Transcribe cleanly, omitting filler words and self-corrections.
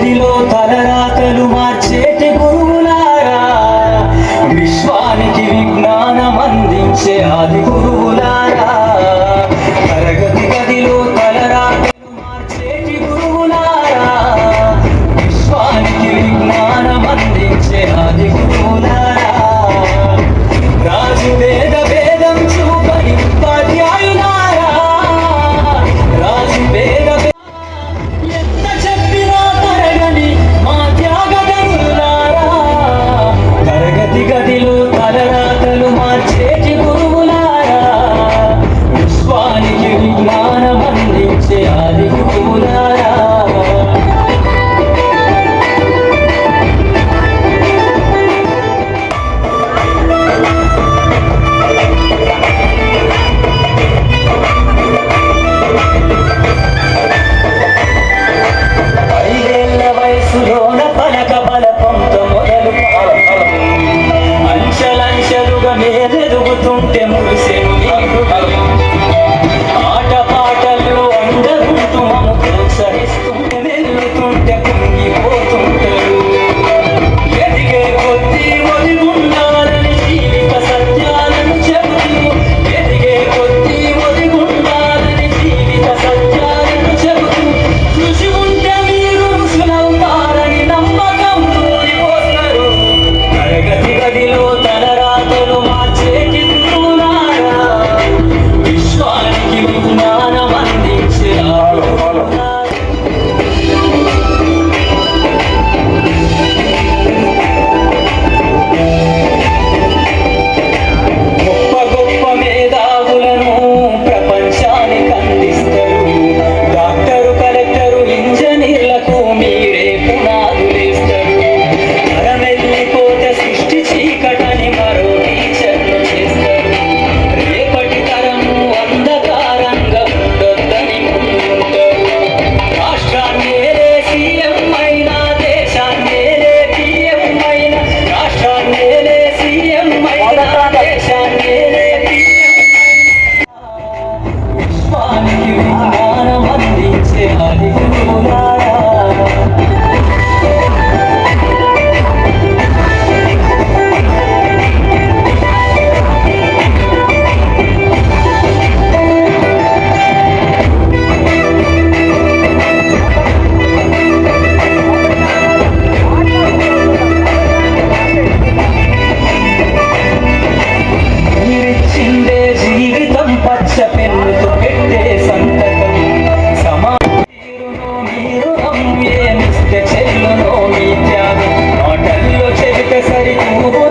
గదిలో తలరాతలు మార్చేటి గురువులారా, విశ్వానికి విజ్ఞానం అందించే ఆది గురువులారా. తరగతి గదిలో తలరాతలు మార్చేటి గురువులారా, విశ్వానికి విజ్ఞానం అందించే ఆది గురువులారా. రాజు వేద వేదం చూపని ఉపాధ్యాయులారా, రాజు వేద ఎంత చెప్పినా తరగని మా త్యాగధనులారా. తరగతి గదిలో తలరాతలు మార్చేటి గురువులారా, విశ్వానికి విజ్ఞానం అందించే ఆది గురువులారా. వయసులోన పలక బలపంతో మొదలు అంచెలంచెలుగా మేలెదుగుతుంటే మురిసెను ఆట పాటల్లో అందరుంటూ మము ప్రోత్సహిస్తుంటే మెల్లుతుంటే పొంగిపోతుంటారు. ఎదిగే కొద్దీ ఒదిగుండాలని జీవిత సత్యాలను చెబుతూ, ఎదిగే కొద్దీ ఒదిగుండాలని జీవిత సత్యాలను చెబుతూ, కృషి ఉంటే మీరు ఋషులవుతారని నమ్మకం తోడిపోస్తారు. తరగతి గదిలో తలరాతలు మార్చేటి గురువులారా, విశ్వానికి విజ్ఞానం అందించే గురువులారా. గొప్ప గొప్ప మేధావులను ప్రపంచానికి అందిస్తారు. డాక్టరు, కలెక్టరు, ఇంజనీర్లకు మీరే పునాదులేస్తారు. తరమెల్లిపోతే సృష్టి చీకటని మరో టీచర్లు చేస్తారు. రేపటి తరము అంధకారంగా ఉండొద్దని ముందుంటారు. రాష్ట్రాన్నేలే సీఎం అయినా, దేశాన్నేలే పిఎం అయినా, రాష్ట్రాన్నేలే సీఎం అయినా, దేశాన్నేలే పిఎం విశ్వానికి విజ్ఞానం అందించే ఆది గురువులారా. మీరిచ్చిందే జీవితం పచ్చ పెన్నుతో పెట్టే సంతకం. సమాజంలో మీరు ఏమిస్తే చెల్లునో మీ త్యాగం. మాటల్లో చెబితే సరితూగు